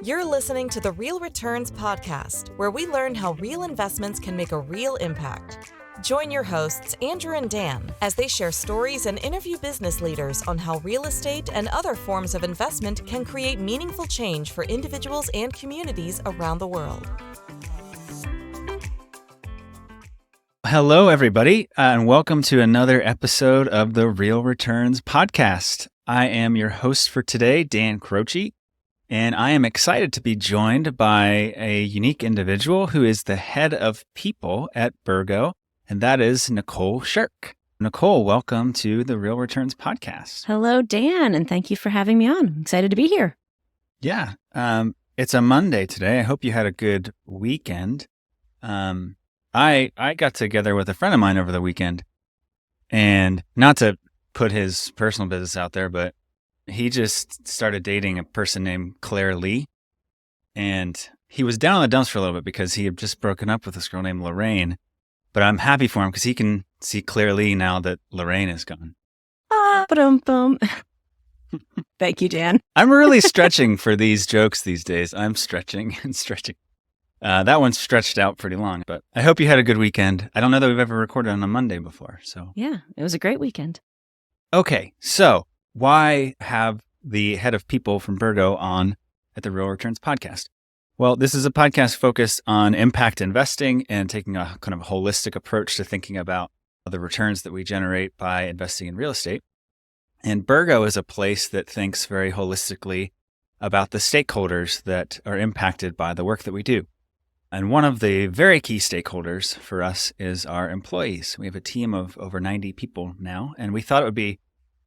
You're listening to the Real Returns podcast, where we learn how real investments can make a real impact. Join your hosts, Andrew and Dan, as they share stories and interview business leaders on how real estate and other forms of investment can create meaningful change for individuals and communities around the world. Hello, everybody, and welcome to another episode of the Real Returns podcast. I am your host for today, Dan Croce, and I am excited to be joined by a unique individual who is the head of people at Birgo, and that is Nicole Shirk. Nicole, welcome to the Real Returns podcast. Hello, Dan, and thank you for having me on. I'm excited to be here. Yeah, it's a Monday today. I hope you had a good weekend. I got together with a friend of mine over the weekend, and not to put his personal business out there, but he just started dating a person named Claire Lee, and he was down in the dumps for a little bit because he had just broken up with this girl named Lorraine, but I'm happy for him because he can see Claire Lee now that Lorraine is gone. Ba-dum-bum. Thank you, Dan. I'm really stretching for these jokes these days. I'm stretching and stretching. That one stretched out pretty long, but I hope you had a good weekend. I don't know that we've ever recorded on a Monday before, so. Yeah, it was a great weekend. Okay, so why have the head of people from Birgo on at the Real Returns podcast? Well, this is a podcast focused on impact investing and taking a kind of holistic approach to thinking about the returns that we generate by investing in real estate. And Birgo is a place that thinks very holistically about the stakeholders that are impacted by the work that we do. And one of the very key stakeholders for us is our employees. We have a team of over 90 people now, and we thought it would be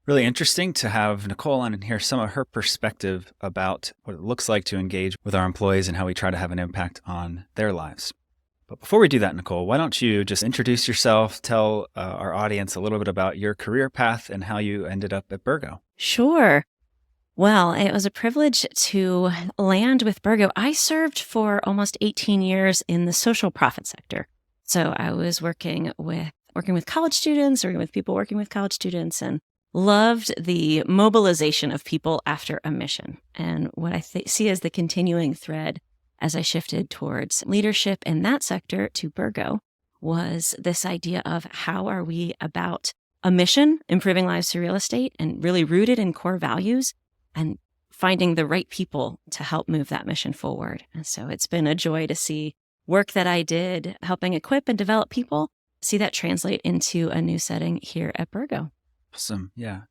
really interesting to have Nicole on and hear some of her perspective about what it looks like to engage with our employees and how we try to have an impact on their lives. But before we do that, Nicole, why don't you just introduce yourself, tell our audience a little bit about your career path and how you ended up at Birgo. Sure. Well, it was a privilege to land with Birgo. I served for almost 18 years in the social profit sector. So I was working with college students, working with people working with college students, and loved the mobilization of people after a mission. And what I see as the continuing thread as I shifted towards leadership in that sector to Birgo was this idea of how are we about a mission, improving lives through real estate, and really rooted in core values, and finding the right people to help move that mission forward. And so it's been a joy to see work that I did helping equip and develop people, see that translate into a new setting here at Birgo. Awesome. Yeah.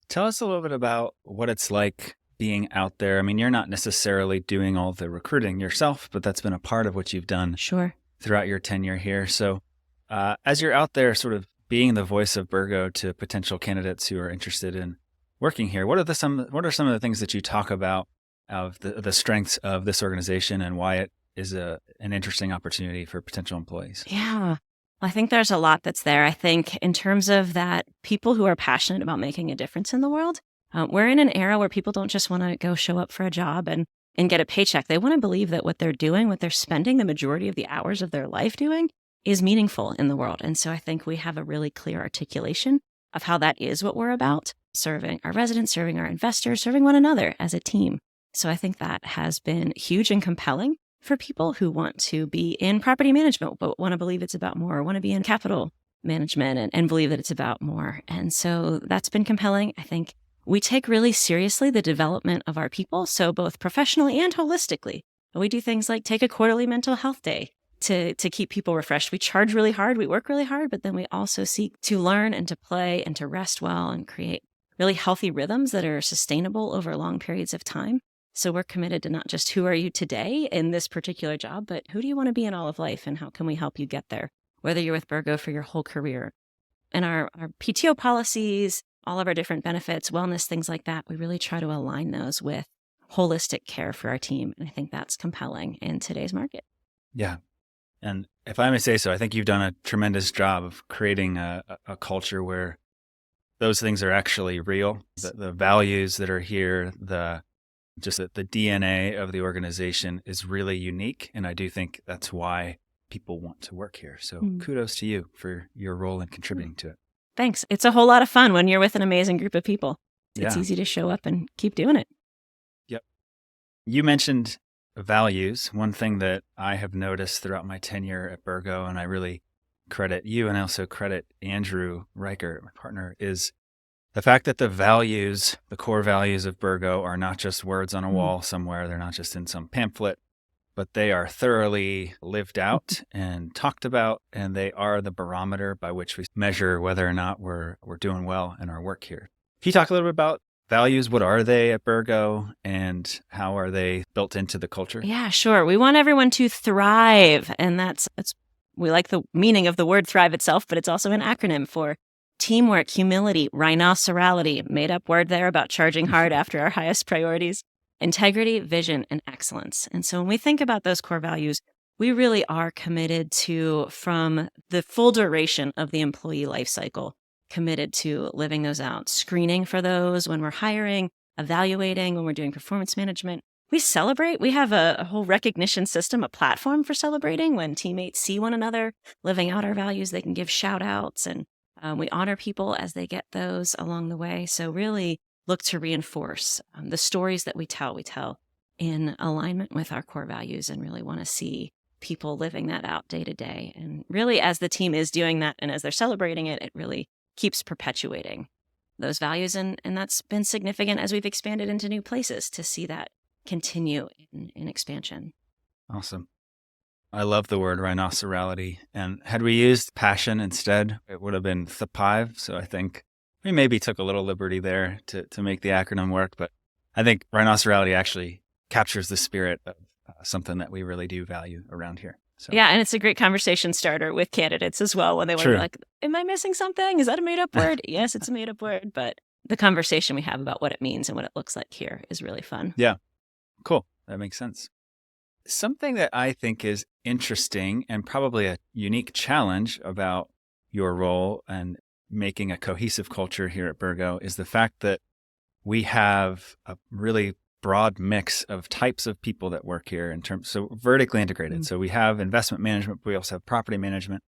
Tell us a little bit about what it's like being out there. I mean, you're not necessarily doing all the recruiting yourself, but that's been a part of what you've done throughout your tenure here. So as you're out there sort of being the voice of Birgo to potential candidates who are interested in working here, what are some of the things that you talk about of the strengths of this organization and why it is an interesting opportunity for potential employees? Yeah. I think there's a lot that's there. I think in terms of that, people who are passionate about making a difference in the world, we're in an era where people don't just want to go show up for a job and get a paycheck. They want to believe that what they're doing, what they're spending the majority of the hours of their life doing, is meaningful in the world. And so I think we have a really clear articulation of how that is what we're about, serving our residents, serving our investors, serving one another as a team. So I think that has been huge and compelling for people who want to be in property management, but want to believe it's about more, want to be in capital management and believe that it's about more. And so that's been compelling. I think we take really seriously the development of our people, so both professionally and holistically. We do things like take a quarterly mental health day to keep people refreshed. We charge really hard, we work really hard, but then we also seek to learn and to play and to rest well and create really healthy rhythms that are sustainable over long periods of time. So we're committed to not just who are you today in this particular job, but who do you want to be in all of life and how can we help you get there, whether you're with Birgo for your whole career. And our PTO policies, all of our different benefits, wellness, things like that, we really try to align those with holistic care for our team. And I think that's compelling in today's market. Yeah. And if I may say so, I think you've done a tremendous job of creating a culture where those things are actually real. The values that are here, the DNA of the organization is really unique. And I do think that's why people want to work here. So kudos to you for your role in contributing to it. Thanks. It's a whole lot of fun when you're with an amazing group of people. It's easy to show up and keep doing it. Yep. You mentioned values. One thing that I have noticed throughout my tenure at Birgo, and I really credit you and I also credit Andrew Riker, my partner, is the fact that the values, the core values of Birgo are not just words on a wall somewhere. They're not just in some pamphlet, but they are thoroughly lived out and talked about, and they are the barometer by which we measure whether or not we're doing well in our work here. Can you talk a little bit about values? What are they at Birgo, and how are they built into the culture? Yeah, sure. We want everyone to thrive, and that's we like the meaning of the word thrive itself, but it's also an acronym for teamwork, humility, rhinocerality, made up word there about charging hard after our highest priorities, integrity, vision, and excellence. And so when we think about those core values, we really are committed to, from the full duration of the employee life cycle, committed to living those out, screening for those when we're hiring, evaluating when we're doing performance management. We celebrate. We have a whole recognition system, a platform for celebrating when teammates see one another living out our values. They can give shout outs, and we honor people as they get those along the way. So really look to reinforce the stories that we tell in alignment with our core values, and really want to see people living that out day to day. And really, as the team is doing that and as they're celebrating it, it really keeps perpetuating those values. And that's been significant as we've expanded into new places to see that continue in expansion. Awesome. I love the word rhinocerality. And had we used passion instead, it would have been thrive. So I think we maybe took a little liberty there to make the acronym work. But I think rhinocerality actually captures the spirit of something that we really do value around here. So. Yeah, and it's a great conversation starter with candidates as well when they want to be like, am I missing something? Is that a made-up word? Yes, it's a made-up word. But the conversation we have about what it means and what it looks like here is really fun. Yeah. Cool. That makes sense. Something that I think is interesting and probably a unique challenge about your role and making a cohesive culture here at Birgo is the fact that we have a really broad mix of types of people that work here so vertically integrated. Mm-hmm. So we have investment management, but we also have property management.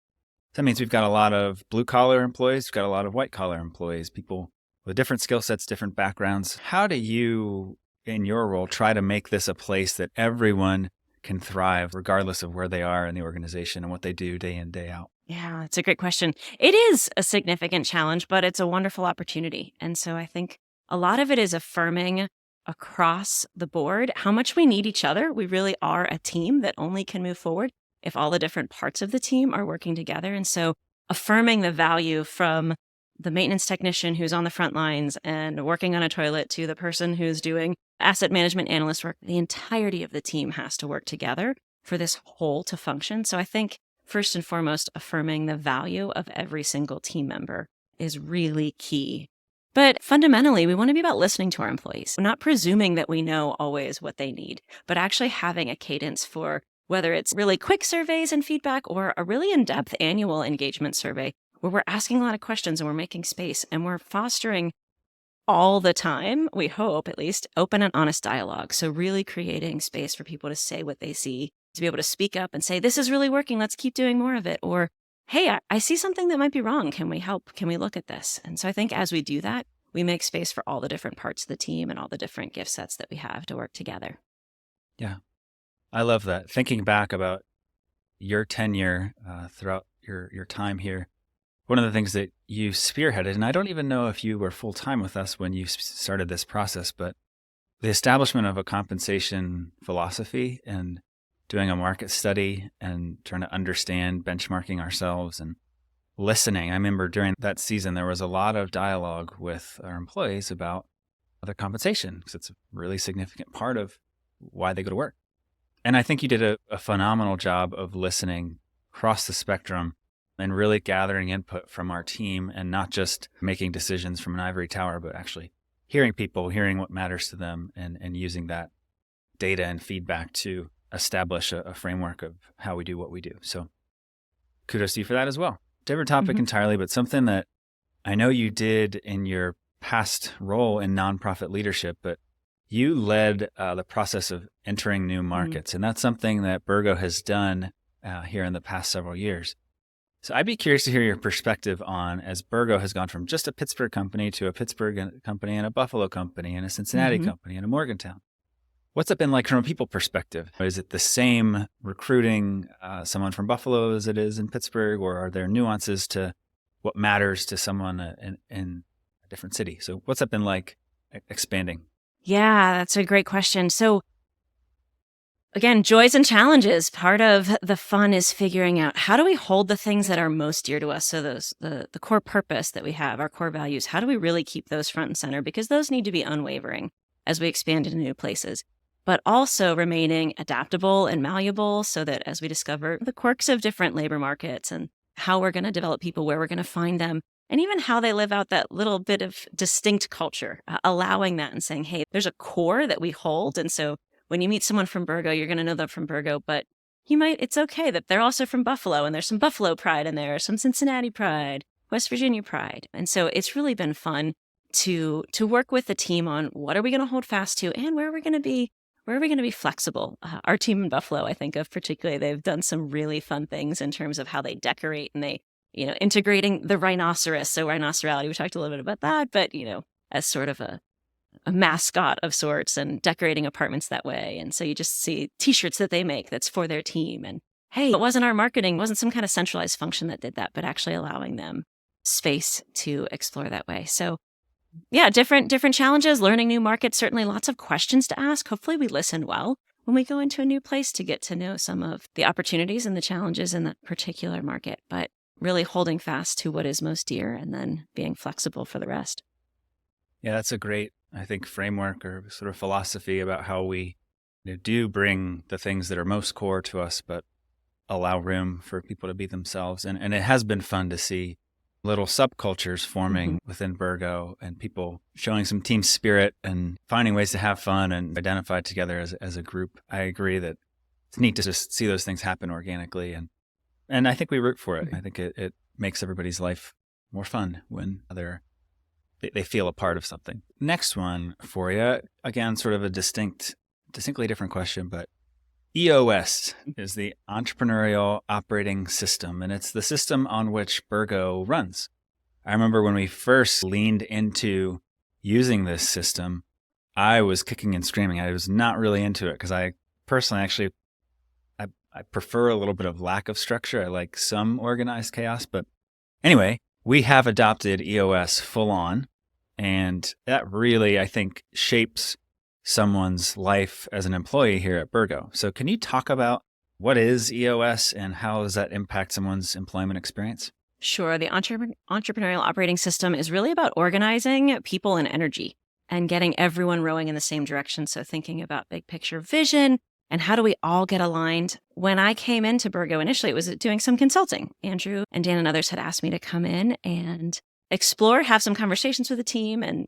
That means we've got a lot of blue collar employees, we've got a lot of white collar employees, people with different skill sets, different backgrounds. How do you, in your role, try to make this a place that everyone can thrive regardless of where they are in the organization and what they do day in, day out? Yeah, it's a great question. It is a significant challenge, but it's a wonderful opportunity. And so I think a lot of it is affirming across the board how much we need each other. We really are a team that only can move forward if all the different parts of the team are working together. And so affirming the value from the maintenance technician who's on the front lines and working on a toilet to the person who's doing asset management analyst work, the entirety of the team has to work together for this whole to function. So I think first and foremost, affirming the value of every single team member is really key. But fundamentally, we want to be about listening to our employees. We're not presuming that we know always what they need, but actually having a cadence for whether it's really quick surveys and feedback or a really in-depth annual engagement survey where we're asking a lot of questions and we're making space and we're fostering all the time, we hope at least, open and honest dialogue. So really creating space for people to say what they see, to be able to speak up and say, this is really working, let's keep doing more of it. Or, hey, I see something that might be wrong. Can we help? Can we look at this? And so I think as we do that, we make space for all the different parts of the team and all the different gift sets that we have to work together. Yeah, I love that. Thinking back about your tenure throughout your time here, one of the things that you spearheaded, and I don't even know if you were full-time with us when you started this process, but the establishment of a compensation philosophy and doing a market study and trying to understand benchmarking ourselves and listening. I remember during that season, there was a lot of dialogue with our employees about their compensation because it's a really significant part of why they go to work. And I think you did a phenomenal job of listening across the spectrum and really gathering input from our team and not just making decisions from an ivory tower, but actually hearing people, hearing what matters to them and using that data and feedback to establish a framework of how we do what we do. So kudos to you for that as well. Different topic entirely, but something that I know you did in your past role in nonprofit leadership, but you led the process of entering new markets. And that's something that Birgo has done here in the past several years. So I'd be curious to hear your perspective on, as Birgo has gone from just a Pittsburgh company to a Pittsburgh company and a Buffalo company and a Cincinnati company and a Morgantown. What's it been like from a people perspective? Is it the same recruiting someone from Buffalo as it is in Pittsburgh, or are there nuances to what matters to someone in a different city? So what's that been like expanding? Yeah, that's a great question. So again, joys and challenges. Part of the fun is figuring out how do we hold the things that are most dear to us. So those the core purpose that we have, our core values, how do we really keep those front and center? Because those need to be unwavering as we expand into new places, but also remaining adaptable and malleable so that as we discover the quirks of different labor markets and how we're going to develop people, where we're going to find them, and even how they live out that little bit of distinct culture, allowing that and saying, hey, there's a core that we hold. And so when you meet someone from Birgo, you're going to know them from Birgo, but it's okay that they're also from Buffalo, and there's some Buffalo pride in there, some Cincinnati pride, West Virginia pride. And so it's really been fun to work with the team on what are we going to hold fast to and where are we going to be flexible. Our team in Buffalo, I think of particularly, they've done some really fun things in terms of how they decorate and they, integrating the rhinoceros. So rhinocerality, we talked a little bit about that, but, as sort of a mascot of sorts and decorating apartments that way. And so you just see t-shirts that they make that's for their team. And hey, it wasn't our marketing, it wasn't some kind of centralized function that did that, but actually allowing them space to explore that way. So yeah, different challenges, learning new markets, certainly lots of questions to ask. Hopefully we listen well when we go into a new place to get to know some of the opportunities and the challenges in that particular market, but really holding fast to what is most dear and then being flexible for the rest. Yeah, that's a great, I think, framework or sort of philosophy about how we do bring the things that are most core to us, but allow room for people to be themselves. And it has been fun to see little subcultures forming within Birgo and people showing some team spirit and finding ways to have fun and identify together as a group. I agree that it's neat to just see those things happen organically. And I think we root for it. I think it makes everybody's life more fun when they feel a part of something. Next one for you, again, sort of a distinctly different question, but EOS is the Entrepreneurial Operating System, and it's the system on which Birgo runs. I remember when we first leaned into using this system, I was kicking and screaming. I was not really into it because I personally I prefer a little bit of lack of structure. I like some organized chaos, but anyway, we have adopted EOS full on, and that really, I think, shapes someone's life as an employee here at Birgo. So can you talk about what is EOS and how does that impact someone's employment experience? Sure. The Entrepreneurial Operating System is really about organizing people and energy and getting everyone rowing in the same direction. So thinking about big picture vision and how do we all get aligned? When I came into Birgo initially, it was doing some consulting. Andrew and Dan and others had asked me to come in and explore, have some conversations with the team and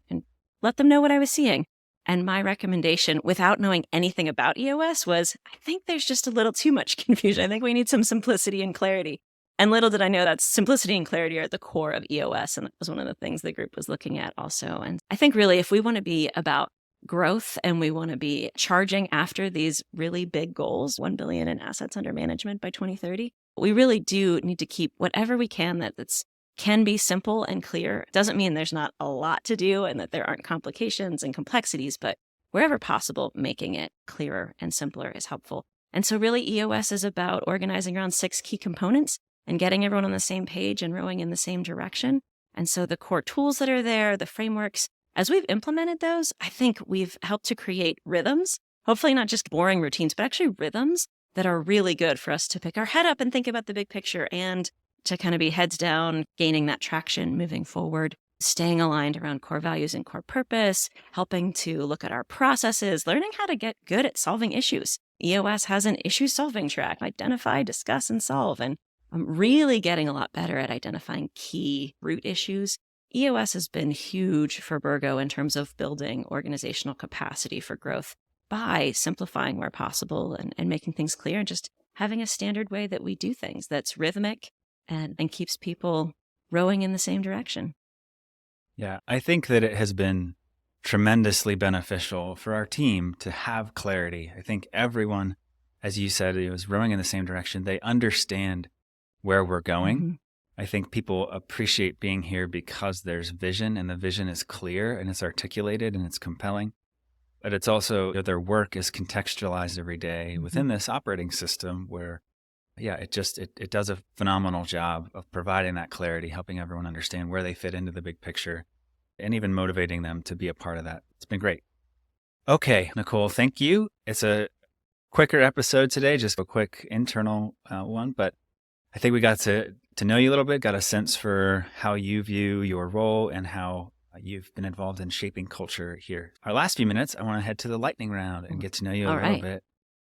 let them know what I was seeing. And my recommendation, without knowing anything about EOS, was I think there's just a little too much confusion. I think we need some simplicity and clarity. And little did I know that simplicity and clarity are at the core of EOS. And that was one of the things the group was looking at also. And I think really, if we want to be about growth and we want to be charging after these really big goals, 1 billion in assets under management by 2030, we really do need to keep whatever we can that's can be simple and clear. It doesn't mean there's not a lot to do and that there aren't complications and complexities, but wherever possible, making it clearer and simpler is helpful. And so really EOS is about organizing around 6 key components and getting everyone on the same page and rowing in the same direction. And so the core tools that are there, the frameworks, as we've implemented those, I think we've helped to create rhythms, hopefully not just boring routines, but actually rhythms that are really good for us to pick our head up and think about the big picture and to kind of be heads down, gaining that traction moving forward, staying aligned around core values and core purpose, helping to look at our processes, learning how to get good at solving issues. EOS has an issue solving track, identify, discuss, and solve. And I'm really getting a lot better at identifying key root issues. EOS has been huge for Birgo in terms of building organizational capacity for growth by simplifying where possible and making things clear and just having a standard way that we do things that's rhythmic and keeps people rowing in the same direction. Yeah, I think that it has been tremendously beneficial for our team to have clarity. I think everyone, as you said, is rowing in the same direction. They understand where we're going. I think people appreciate being here because there's vision and the vision is clear and it's articulated and it's compelling. But it's also their work is contextualized every day Mm-hmm. within this operating system where, it does a phenomenal job of providing that clarity, helping everyone understand where they fit into the big picture, and even motivating them to be a part of that. It's been great. Okay, Nicole, thank you. It's a quicker episode today, just a quick internal one, but I think we got to know you a little bit, got a sense for how you view your role and how you've been involved in shaping culture here. Our last few minutes, I want to head to the lightning round and get to know you a All little right. bit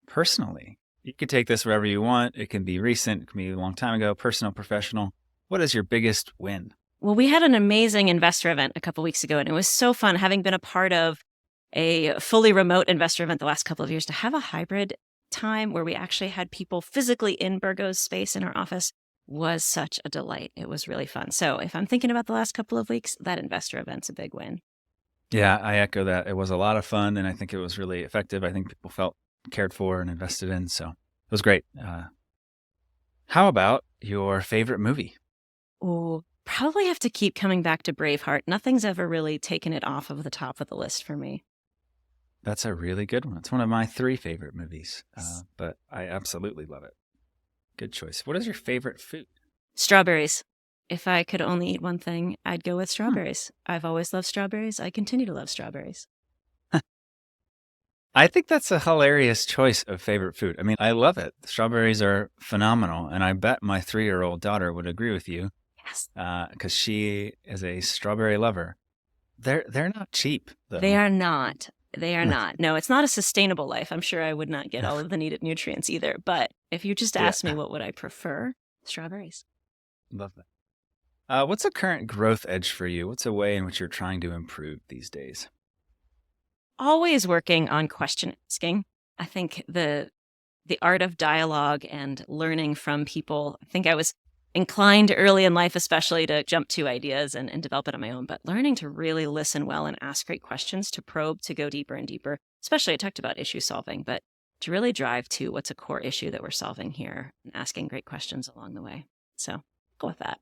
personally. You could take this wherever you want. It can be recent, it can be a long time ago, personal, professional. What is your biggest win? Well, we had an amazing investor event a couple weeks ago, and it was so fun having been a part of a fully remote investor event the last couple of years to have a hybrid time where we actually had people physically in Birgo's space in our office was such a delight. It was really fun. So if I'm thinking about the last couple of weeks, that investor event's a big win. Yeah, I echo that. It was a lot of fun, and I think it was really effective. I think people felt cared for and invested in, so it was great. How about your favorite movie? Oh, probably have to keep coming back to Braveheart. Nothing's ever really taken it off of the top of the list for me. That's a really good one. It's one of my 3 favorite movies, but I absolutely love it. Good choice. What is your favorite food? Strawberries. If I could only eat one thing, I'd go with strawberries. I've always loved strawberries. I continue to love strawberries. I think that's a hilarious choice of favorite food. I mean, I love it. Strawberries are phenomenal, and I bet my 3-year-old daughter would agree with you. Yes. Because she is a strawberry lover. They're not cheap, though. They are not. They are not. No, it's not a sustainable life. I'm sure I would not get all of the needed nutrients either. But if you just asked me what would I prefer, strawberries. Love that. What's a current growth edge for you? What's a way in which you're trying to improve these days? Always working on question asking. I think the art of dialogue and learning from people. I think I was inclined early in life, especially to jump to ideas and develop it on my own, but learning to really listen well and ask great questions, to probe, to go deeper and deeper. Especially I talked about issue solving, but to really drive to what's a core issue that we're solving here and asking great questions along the way. So go with that.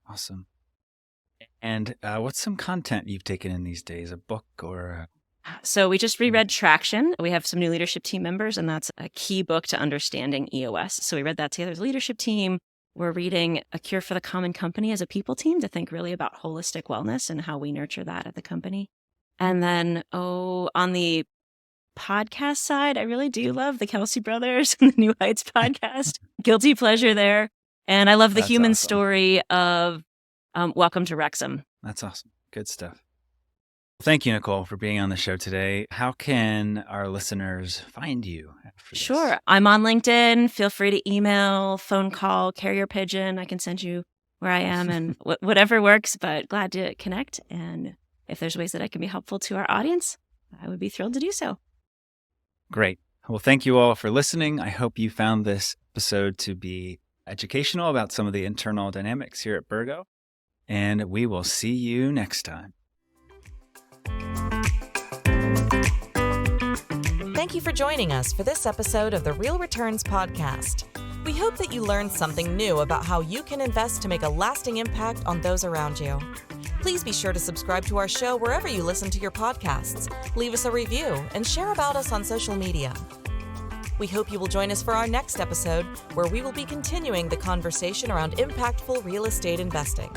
Awesome. And what's some content you've taken in these days? A book or So we just reread Traction. We have some new leadership team members, and that's a key book to understanding EOS. So we read that together as a leadership team. We're reading A Cure for the Common Company as a people team to think really about holistic wellness and how we nurture that at the company. And then, on the podcast side, I really do love the Kelsey Brothers and the New Heights podcast. Guilty pleasure there. And I love the That's human awesome. story of Welcome to Wrexham. That's awesome. Good stuff. Thank you, Nicole, for being on the show today. How can our listeners find you after this? Sure. I'm on LinkedIn. Feel free to email, phone call, carrier pigeon. I can send you where I am and whatever works, but glad to connect. And if there's ways that I can be helpful to our audience, I would be thrilled to do so. Great. Well, thank you all for listening. I hope you found this episode to be educational about some of the internal dynamics here at Birgo. And we will see you next time. Thank you for joining us for this episode of the Real Returns Podcast. We hope that you learned something new about how you can invest to make a lasting impact on those around you. Please be sure to subscribe to our show wherever you listen to your podcasts, leave us a review, and share about us on social media. We hope you will join us for our next episode, where we will be continuing the conversation around impactful real estate investing.